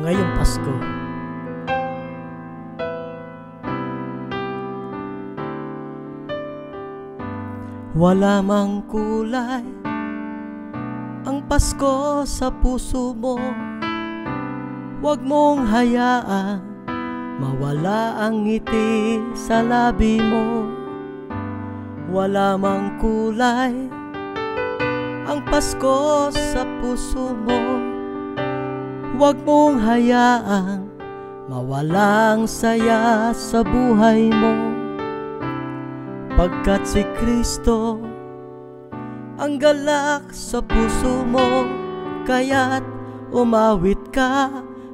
ngayong Pasko. Wala mang kulay ang Pasko sa puso mo. Huwag mong hayaang mawala ang ngiti sa labi mo. Wala mang kulay ang Pasko sa puso mo. Huwag mong hayaang mawala ang saya sa buhay mo. Pagkat si Kristo ang galak sa puso mo, kaya't umawit ka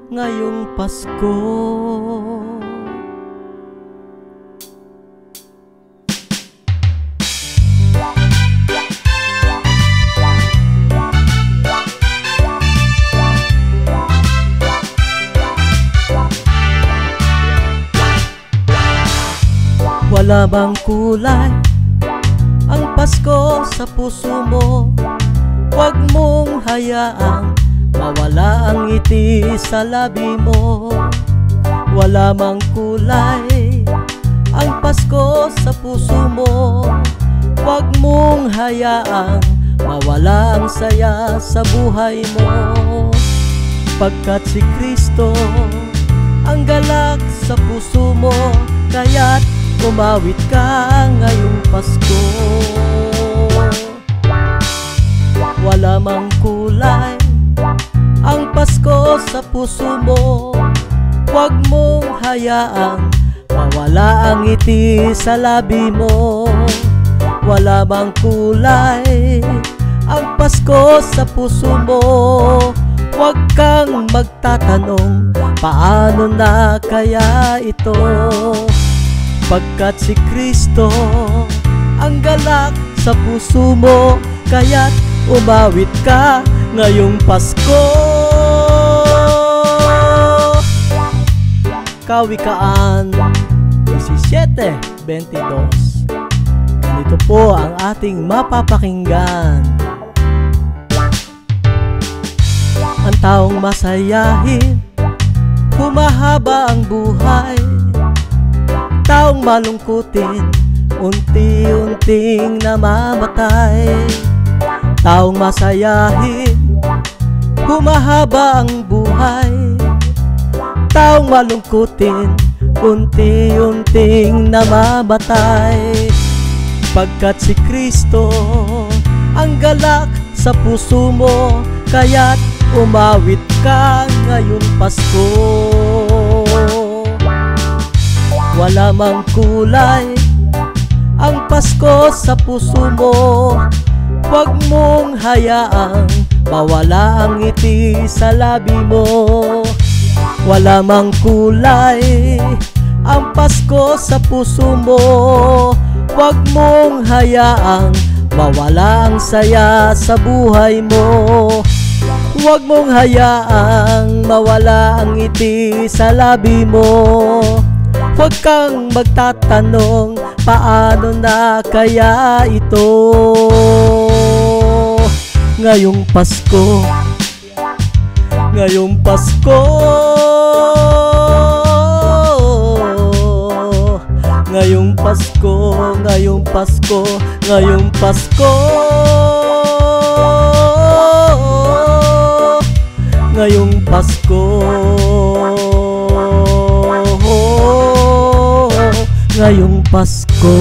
ngayong Pasko. Wala bang kulay ang Pasko sa puso mo? Huwag mong hayaang mawala ang ngiti sa labi mo. Wala mang kulay ang Pasko sa puso mo. Huwag mong hayaang mawala ang saya sa buhay mo. Pagkat si Kristo ang galak sa puso mo, kaya't umawit ka ngayong Pasko. Wala mang kulay ang Pasko sa puso mo. Huwag mong hayaang mawala ang ngiti sa labi mo. Wala mang kulay ang Pasko sa puso mo. Huwag kang magtatanong, paano na kaya ito? Pagkat si Kristo ang galak sa puso mo, kaya't umawit ka ngayong Pasko. Kawikaan 17:22. Ganito po ang ating mapapakinggan. Ang taong masayahin, humahaba ang buhay. Taong malungkutin, unti-unting namamatay. Taong masayahin, humahaba ang buhay. Taong malungkutin, unti-unting namamatay. Pagkat si Kristo ang galak sa puso mo, kaya't umawit ka ngayong Pasko. Wala mang kulay ang Pasko sa puso mo. Huwag mong hayaang mawala ang ngiti sa labi mo. Wala mang kulay ang Pasko sa puso mo. Huwag mong hayaang mawala ang saya sa buhay mo. Huwag mong hayaang mawala ang ngiti sa labi mo. Huwag kang magtatanong, paano na kaya ito? Ngayong Pasko, ngayong Pasko, ngayong Pasko, ngayong Pasko, ngayong Pasko, ngayong Pasko, ngayong Pasko.